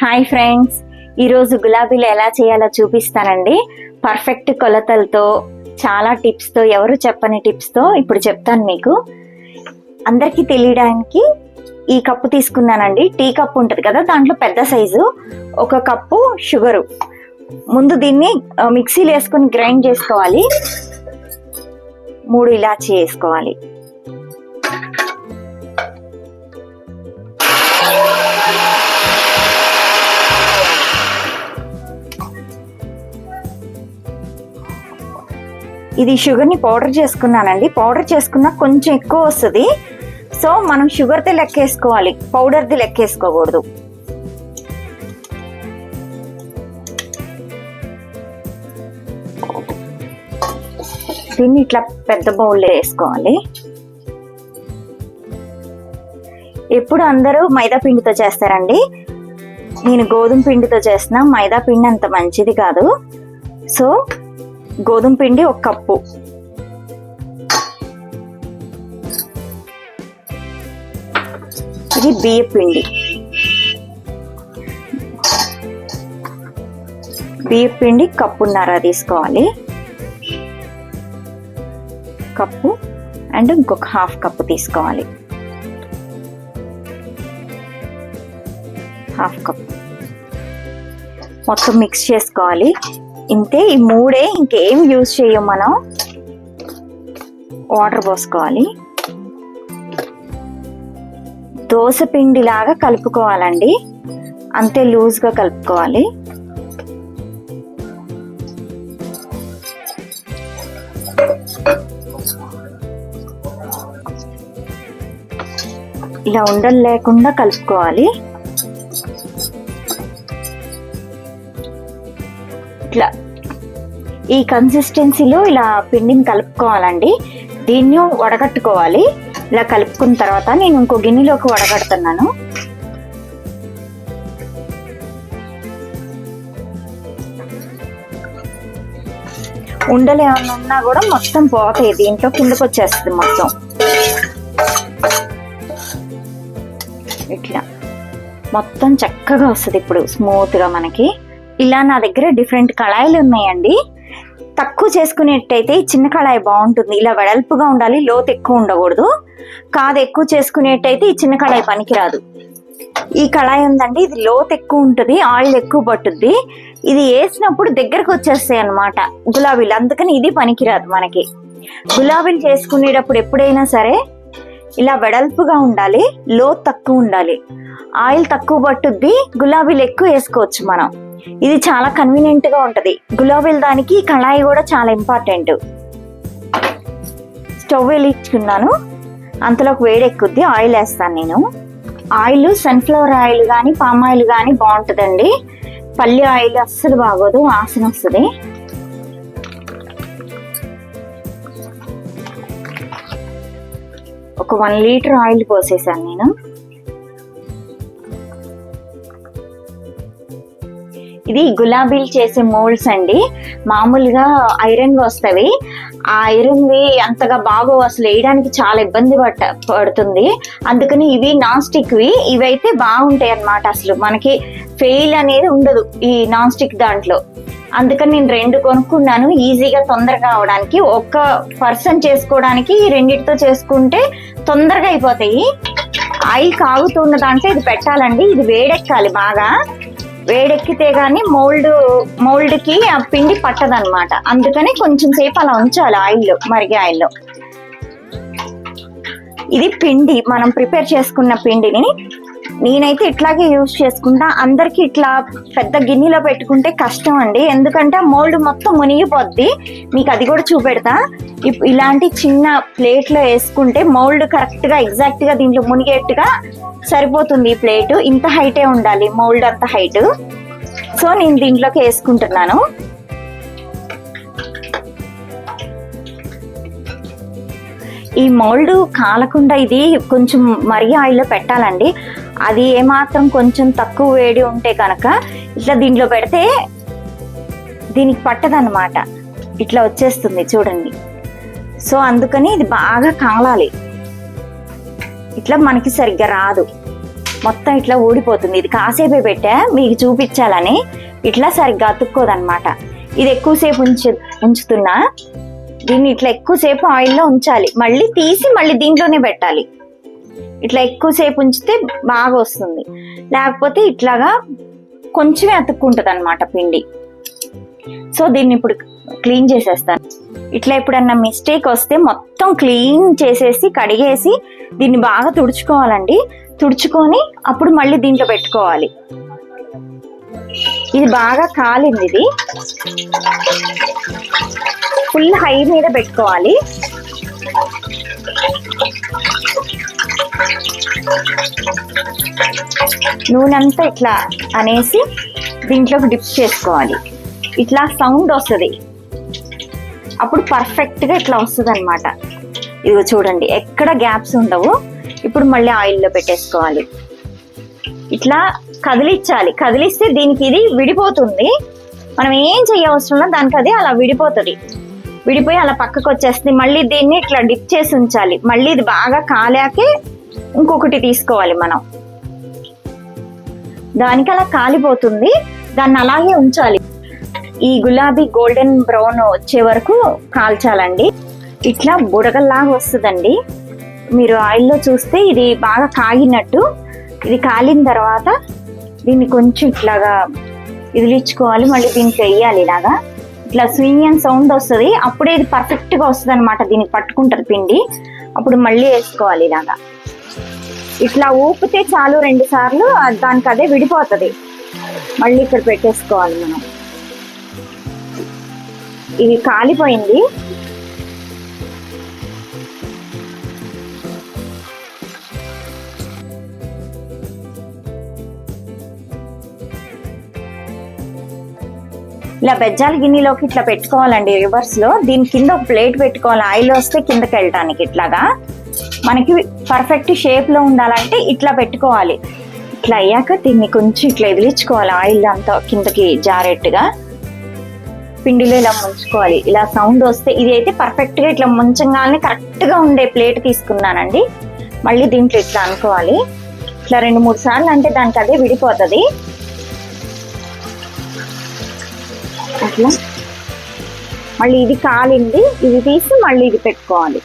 Hi friends, ఈరోజు గులాబీలు ఎలా చేయాలో చూపిస్తానండి. పర్ఫెక్ట్ కొలతలతో, చాలా టిప్స్తో, ఎవరు చెప్పని టిప్స్తో ఇప్పుడు చెప్తాను మీకు. అందరికీ తెలియడానికి ఈ కప్పు తీసుకున్నానండి. టీ కప్పు ఉంటుంది కదా, దాంట్లో పెద్ద సైజు 1 కప్పు షుగరు. ముందు దీన్ని మిక్సీలో వేసుకొని గ్రైండ్ చేసుకోవాలి. 3 ఇలాచీ వేసుకోవాలి. ఇది షుగర్ని పౌడర్ చేసుకున్నానండి. పౌడర్ చేసుకున్నా కొంచెం ఎక్కువ వస్తుంది. సో మనం షుగర్ది లెక్కేసుకోవాలి, పౌడర్ది లెక్కేసుకోకూడదు. దీన్ని ఇట్లా పెద్ద బౌల్లో వేసుకోవాలి. ఎప్పుడు అందరూ మైదా పిండితో చేస్తారండి. నేను గోధుమ పిండితో చేస్తున్నా. మైదా పిండి అంత మంచిది కాదు. సో గోధుమ పిండి 1 కప్పు, ఇది బియ్య పిండి. బియ్య పిండి 1.5 కప్పు తీసుకోవాలి. కప్పు అండ్ ఇంకొక 1/2 కప్పు తీసుకోవాలి. 1/2 కప్పు మొత్తం మిక్స్ చేసుకోవాలి. ఇంతే, ఈ 3 ఇంకేం యూజ్ చేయం మనం. వాటర్ పోసుకోవాలి. దోస పిండి లాగా కలుపుకోవాలండి, అంతే లూజ్గా కలుపుకోవాలి. ఇలా ఉండలు లేకుండా కలుపుకోవాలి. ఇట్లా ఈ కన్సిస్టెన్సీలో ఇలా పిండిని కలుపుకోవాలండి. దీన్ని వడగట్టుకోవాలి. ఇలా కలుపుకున్న తర్వాత నేను ఇంకో గిన్నెలోకి వడగడుతున్నాను. ఉండలు ఏమన్నా ఉన్నా కూడా మొత్తం పోతాయి, దీంట్లో కిందకు వచ్చేస్తుంది మొత్తం. ఇట్లా మొత్తం చక్కగా వస్తుంది ఇప్పుడు స్మూత్గా మనకి. ఇలా నా దగ్గర డిఫరెంట్ కళాయిలు ఉన్నాయండి. తక్కువ చేసుకునేటైతే ఈ చిన్న కళాయి బాగుంటుంది. ఇలా వెడల్పుగా ఉండాలి, లోతు ఎక్కువ ఉండకూడదు. కాదు ఎక్కువ చేసుకునేటైతే ఈ చిన్న కళాయి పనికిరాదు. ఈ కళాయి ఉందండి, ఇది లోతు ఎక్కువ ఉంటుంది, ఆయిల్ ఎక్కువ పట్టుద్ది. ఇది వేసినప్పుడు దగ్గరకు వచ్చేస్తాయి అన్నమాట గులాబీలు, అందుకని ఇది పనికిరాదు మనకి. గులాబీలు చేసుకునేటప్పుడు ఎప్పుడైనా సరే ఇలా వెడల్పుగా ఉండాలి, లోతు తక్కువ ఉండాలి, ఆయిల్ తక్కువ పట్టుద్ది, గులాబీలు ఎక్కువ వేసుకోవచ్చు మనం. ఇది చాలా కన్వీనియంట్ గా ఉంటది. గులాబీల దానికి కళాయి కూడా చాలా ఇంపార్టెంట్. స్టవ్ వెలిగించుకున్నాను, అంతలోకి వేడి ఎక్కుద్ది. ఆయిల్ వేస్తాను నేను. ఆయిల్ సన్ఫ్లవర్ ఆయిల్ కానీ పామ్ ఆయిల్ కానీ బాగుంటుందండి. పల్లి ఆయిల్ అస్సలు బాగోదు, వాసన వస్తుంది. ఒక 1 లీటర్ ఆయిల్ పోసేసాను నేను. ఇది గులాబీలు చేసే మోల్డ్స్ అండి. మామూలుగా ఐరన్ వస్తాయి. ఆ ఐరన్వి అంతగా బాగో, అసలు వేయడానికి చాలా ఇబ్బంది పడుతుంది. అందుకని ఇవి నాన్ స్టిక్వి, ఇవైతే బాగుంటాయి అన్నమాట. అసలు మనకి ఫెయిల్ అనేది ఉండదు ఈ నాన్ స్టిక్ దాంట్లో. అందుకని నేను 2 కొనుక్కున్నాను, ఈజీగా తొందరగా అవడానికి. 1 పర్సన్ చేసుకోవడానికి 2తో చేసుకుంటే తొందరగా అయిపోతాయి. ఆయిల్ కాగుతున్న దాంట్లో ఇది పెట్టాలండి. ఇది వేడెక్కాలి బాగా. వేడెక్కితే గానీ మోల్డ్కి ఆ పిండి పట్టదనమాట. అందుకని కొంచెం సేపు అలా ఉంచాలి ఆయిల్లో, మరిగే ఆయిల్లో. ఇది పిండి మనం ప్రిపేర్ చేసుకున్న పిండిని నేనైతే ఇట్లాగే యూజ్ చేసుకుంటా. అందరికి ఇట్లా పెద్ద గిన్నెలో పెట్టుకుంటే కష్టం అండి, ఎందుకంటే మోల్డ్ మొత్తం మునిగిపోద్ది. మీకు అది కూడా చూపెడతా. ఇలాంటి చిన్న ప్లేట్లో వేసుకుంటే మోల్డ్ కరెక్ట్గా ఎగ్జాక్ట్గా దీంట్లో మునిగేట్టుగా సరిపోతుంది. ఈ ప్లేటు ఇంత హైటే ఉండాలి, మోల్డ్ అంత హైట్. సో నేను దీంట్లోకి వేసుకుంటున్నాను. ఈ మోల్డ్ కాలకుండా ఇది కొంచెం మరిగే ఆయిల్లో పెట్టాలండి. అది ఏమాత్రం కొంచెం తక్కువ వేడి ఉంటే కనుక ఇట్లా దీంట్లో పెడితే దీనికి పట్టదన్నమాట. ఇట్లా వచ్చేస్తుంది చూడండి. సో అందుకని ఇది బాగా కాలాలి. ఇట్లా మనకి సరిగ్గా రాదు. మొత్తం ఇట్లా ఊడిపోతుంది. ఇది కాసేపే పెట్టా మీకు చూపించాలని, ఇట్లా సరిగ్గా అతుక్కోదన్నమాట. ఇది ఎక్కువసేపు ఉంచుతున్నా. దీన్ని ఇట్లా ఎక్కువసేపు ఆయిల్లో ఉంచాలి, మళ్ళీ తీసి మళ్ళీ దీంట్లోనే పెట్టాలి. ఇట్లా ఎక్కువసేపు ఉంచితే బాగా వస్తుంది, లేకపోతే ఇట్లాగా కొంచెమే అతుక్కుంటుంది అన్నమాట పిండి. సో దీన్ని ఇప్పుడు క్లీన్ చేసేస్తాను. ఇట్లా ఎప్పుడన్నా మిస్టేక్ వస్తే మొత్తం క్లీన్ చేసేసి కడిగేసి దీన్ని బాగా తుడుచుకోవాలండి. తుడుచుకొని అప్పుడు మళ్ళీ దీంట్లో పెట్టుకోవాలి. ఇది బాగా కాలింది, ఇది ఫుల్ హై మీద పెట్టుకోవాలి. నూనె అంతా ఇట్లా అనేసి దీంట్లోకి డిప్ చేసుకోవాలి. ఇట్లా సౌండ్ వస్తుంది, అప్పుడు పర్ఫెక్ట్గా ఇట్లా వస్తుంది అనమాట. ఇదిగో చూడండి, ఎక్కడ గ్యాప్స్ ఉండవు. ఇప్పుడు మళ్ళీ ఆయిల్లో పెట్టేసుకోవాలి. ఇట్లా కదిలించాలి, కదిలిస్తే దీనికి ఇది విడిపోతుంది. మనం ఏం చేయవసరం, దానికి అది అలా విడిపోతుంది. విడిపోయి అలా పక్కకు వచ్చేస్తుంది. మళ్ళీ దీన్ని ఇట్లా డిప్ చేసి ఉంచాలి. మళ్ళీ ఇది బాగా కాలాకే ఇంకొకటి తీసుకోవాలి మనం. దానికి అలా కాలిపోతుంది, దాన్ని అలాగే ఉంచాలి. ఈ గులాబీ గోల్డెన్ బ్రౌన్ వచ్చే వరకు కాల్చాలండి. ఇట్లా బుడగల్లాగా వస్తుందండి. మీరు ఆయిల్లో చూస్తే ఇది బాగా కాగినట్టు. ఇది కాలిన తర్వాత దీన్ని కొంచెం ఇట్లాగా ఇదిలించుకోవాలి. మళ్ళీ దీంట్లో వేయాలి. ఇలాగా ఇట్లా స్వింగ్ అండ్ సౌండ్ వస్తుంది, అప్పుడే ఇది పర్ఫెక్ట్గా వస్తుంది అనమాట. దీనికి పట్టుకుంటుంది పిండి. అప్పుడు మళ్ళీ వేసుకోవాలి. ఇలాగా ఇట్లా ఊపితే చాలు 2 సార్లు, దానికి అదే విడిపోతుంది. మళ్ళీ ఇక్కడ పెట్టేసుకోవాలి మనం. ఇది కాలిపోయింది. ఇలా బెజ్జాల గిన్నెలోకి ఇట్లా పెట్టుకోవాలండి రివర్స్ లో. దీని కింద ఒక ప్లేట్ పెట్టుకోవాలి, ఆయిల్ వస్తే కిందకి వెళ్ళటానికి. ఇట్లాగా మనకి పర్ఫెక్ట్ షేప్ లో ఉండాలంటే ఇట్లా పెట్టుకోవాలి. ఇట్లా అయ్యాక దీన్ని కొంచెం ఇట్లా ఎదిలించుకోవాలి, ఆయిల్ అంతా కిందకి జారేట్టుగా పిండిలో ఇలా ముంచుకోవాలి. ఇలా సౌండ్ వస్తే ఇది అయితే పర్ఫెక్ట్ గా ఇట్లా ముంచగానే కరెక్ట్ గా ఉండే ప్లేట్ తీసుకున్నానండి. మళ్ళీ దీంట్లో ఇట్లా అనుకోవాలి. ఇట్లా 2-3 సార్లు అంటే దానికి అదే విడిపోతుంది. అట్లా మళ్ళీ ఇది కాలింది, ఇది తీసి మళ్ళీ ఇది పెట్టుకోవాలి.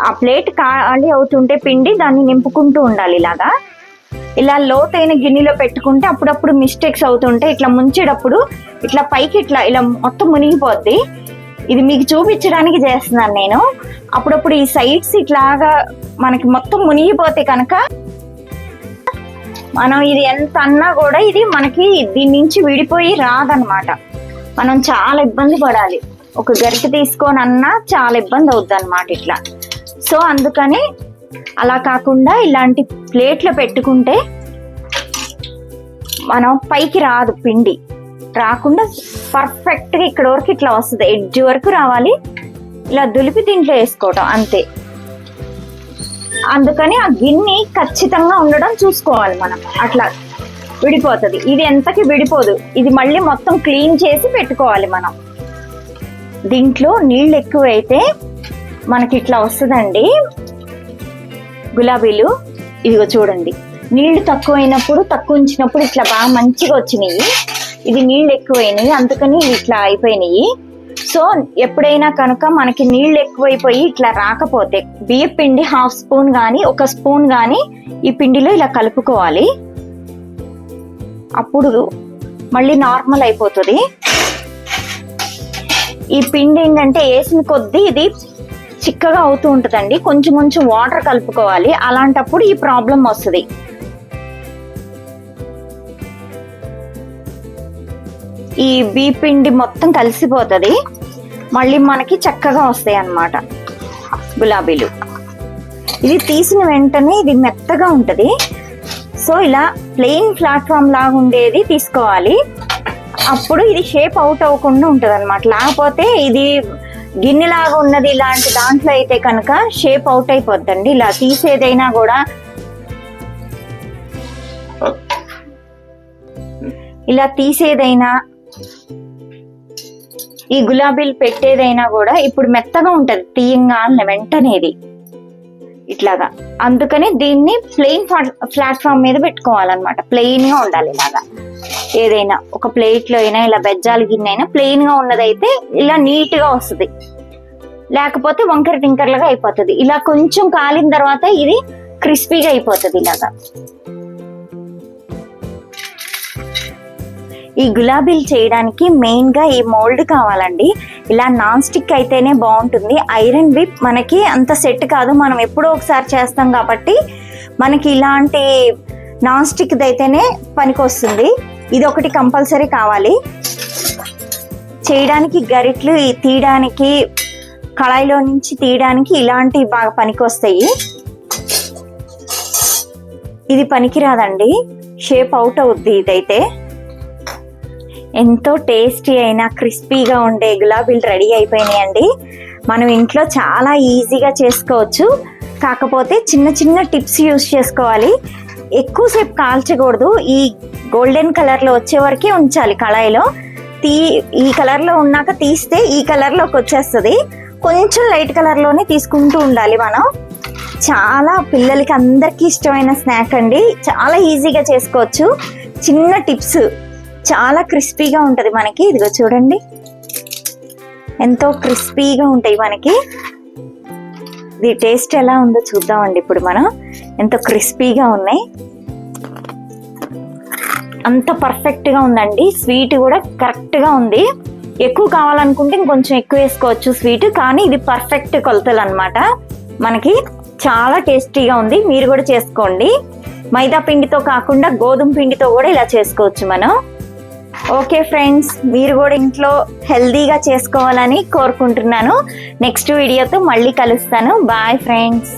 ఆ ప్లేట్ ఖాళీ అవుతుంటే పిండి దాన్ని నింపుకుంటూ ఉండాలి. ఇలాగా ఇలా లోతైన గిన్నెలో పెట్టుకుంటే అప్పుడప్పుడు మిస్టేక్స్ అవుతుంటే ఇట్లా ముంచేటప్పుడు ఇట్లా పైకి ఇట్లా ఇలా మొత్తం మునిగిపోద్ది. ఇది మీకు చూపించడానికి చేస్తున్నాను నేను. అప్పుడప్పుడు ఈ సైడ్స్ ఇట్లాగా మనకి మొత్తం మునిగిపోతే కనుక మనం ఇది ఎంత అన్నా కూడా ఇది మనకి దీని నుంచి విడిపోయి రాదనమాట. మనం చాలా ఇబ్బంది పడాలి. ఒక గరిటె తీసుకొని అన్నా చాలా ఇబ్బంది అవుద్ది అనమాట ఇట్లా. సో అందుకని అలా కాకుండా ఇలాంటి ప్లేట్లో పెట్టుకుంటే మనం పైకి రాదు, పిండి రాకుండా పర్ఫెక్ట్గా ఇక్కడ వరకు ఇట్లా వస్తుంది. ఎడ్జ్ వరకు రావాలి. ఇలా దులిపి దీంట్లో వేసుకోవటం అంతే. అందుకని ఆ గిన్నె ఖచ్చితంగా ఉండడం చూసుకోవాలి మనం. అట్లా విడిపోతుంది. ఇది ఎంతకి విడిపోదు. ఇది మళ్ళీ మొత్తం క్లీన్ చేసి పెట్టుకోవాలి మనం. దీంట్లో నీళ్ళు ఎక్కువైతే మనకి ఇట్లా వస్తుందండి గులాబీలు. ఇదిగో చూడండి, నీళ్లు తక్కువైనప్పుడు తక్కువ ఉంచినప్పుడు ఇట్లా బాగా మంచిగా వచ్చినాయి. ఇది నీళ్ళు ఎక్కువైనాయి, అందుకని ఇట్లా అయిపోయినాయి. సో ఎప్పుడైనా కనుక మనకి నీళ్ళు ఎక్కువైపోయి ఇట్లా రాకపోతే బియ్య పిండి 1/2 స్పూన్ కానీ 1 స్పూన్ కానీ ఈ పిండిలో ఇలా కలుపుకోవాలి. అప్పుడు మళ్ళీ నార్మల్ అయిపోతుంది. ఈ పిండి ఏంటంటే వేసిన కొద్దీ ఇది చిక్కగా అవుతూ ఉంటుందండి. కొంచెం కొంచెం వాటర్ కలుపుకోవాలి. అలాంటప్పుడు ఈ ప్రాబ్లం వస్తుంది. ఈ బియ్య పిండి మొత్తం కలిసిపోతుంది. మళ్ళీ మనకి చక్కగా వస్తాయి అన్నమాట గులాబీలు. ఇది తీసిన వెంటనే ఇది మెత్తగా ఉంటుంది. సో ఇలా ప్లెయిన్ ప్లాట్ఫామ్ లాగా ఉండేది తీసుకోవాలి. అప్పుడు ఇది షేప్ అవుట్ అవ్వకుండా ఉంటుంది అనమాట. లేకపోతే ఇది గిన్నెలాగా ఉన్నది ఇలాంటి దాంట్లో అయితే కనుక షేప్ అవుట్ అయిపోద్దండి. ఇలా తీసేదైనా కూడా ఇలా తీసేదైనా ఈ గులాబీలు పెట్టేదైనా కూడా ఇప్పుడు మెత్తగా ఉంటది తీయంగా వెంటనేది ఇట్లాగా. అందుకని దీన్ని ప్లెయిన్ ప్లాట్ఫామ్ మీద పెట్టుకోవాలన్నమాట. ప్లెయిన్ గా ఉండాలి. ఇలాగా ఏదైనా ఒక ప్లేట్ లో అయినా ఇలా బెజ్జాలు గిన్నె అయినా ప్లెయిన్ గా ఉన్నదైతే ఇలా నీట్ గా వస్తుంది. లేకపోతే వంకర టింకర్లుగా అయిపోతుంది. ఇలా కొంచెం కాలిన తర్వాత ఇది క్రిస్పీగా అయిపోతుంది. ఇలాగా ఈ గులాబీలు చేయడానికి మెయిన్ గా ఈ మోల్డ్ కావాలండి. ఇలా నాన్ స్టిక్ అయితేనే బాగుంటుంది. ఐరన్ విప్ మనకి అంత సెట్ కాదు, మనం ఎప్పుడో ఒకసారి చేస్తాం కాబట్టి మనకి ఇలాంటి నాన్ స్టిక్ అయితేనే పనికొస్తుంది. ఇది ఒకటి కంపల్సరీ కావాలి. చేయడానికి గరిట్లు తీయడానికి, కళాయిలో నుంచి తీయడానికి ఇలాంటివి బాగా పనికొస్తాయి. ఇది పనికిరాదండి, షేప్ అవుట్ అవుద్ది. ఇదైతే ఎంతో టేస్టీ అయినా క్రిస్పీగా ఉండే గులాబీలు రెడీ అయిపోయినాయండి. మనం ఇంట్లో చాలా ఈజీగా చేసుకోవచ్చు. కాకపోతే చిన్న చిన్న టిప్స్ యూజ్ చేసుకోవాలి. ఎక్కువసేపు కాల్చకూడదు. ఈ గోల్డెన్ కలర్లో వచ్చే వరకే ఉంచాలి కళాయిలో. ఈ కలర్లో ఉన్నాక తీస్తే ఈ కలర్లోకి వచ్చేస్తుంది. కొంచెం లైట్ కలర్లోనే తీసుకుంటూ ఉండాలి మనం. చాలా పిల్లలకి అందరికీ ఇష్టమైన స్నాక్ అండి. చాలా ఈజీగా చేసుకోవచ్చు. చిన్న టిప్స్, చాలా క్రిస్పీగా ఉంటుంది మనకి. ఇదిగో చూడండి, ఎంతో క్రిస్పీగా ఉంటాయి మనకి. ఇది టేస్ట్ ఎలా ఉందో చూద్దామండి ఇప్పుడు మనం. ఎంతో క్రిస్పీగా ఉన్నాయి, అంత పర్ఫెక్ట్గా ఉందండి. స్వీట్ కూడా కరెక్ట్గా ఉంది. ఎక్కువ కావాలనుకుంటే ఇంకొంచెం ఎక్కువ వేసుకోవచ్చు స్వీట్, కానీ ఇది పర్ఫెక్ట్ కొలతలు అనమాట. మనకి చాలా టేస్టీగా ఉంది. మీరు కూడా చేసుకోండి. మైదా పిండితో కాకుండా గోధుమ పిండితో కూడా ఇలా చేసుకోవచ్చు మనం. ఓకే ఫ్రెండ్స్, మీరు కూడా ఇంట్లో హెల్దీగా చేసుకోవాలని కోరుకుంటున్నాను. నెక్స్ట్ వీడియోతో మళ్ళీ కలుస్తాను. Bye friends.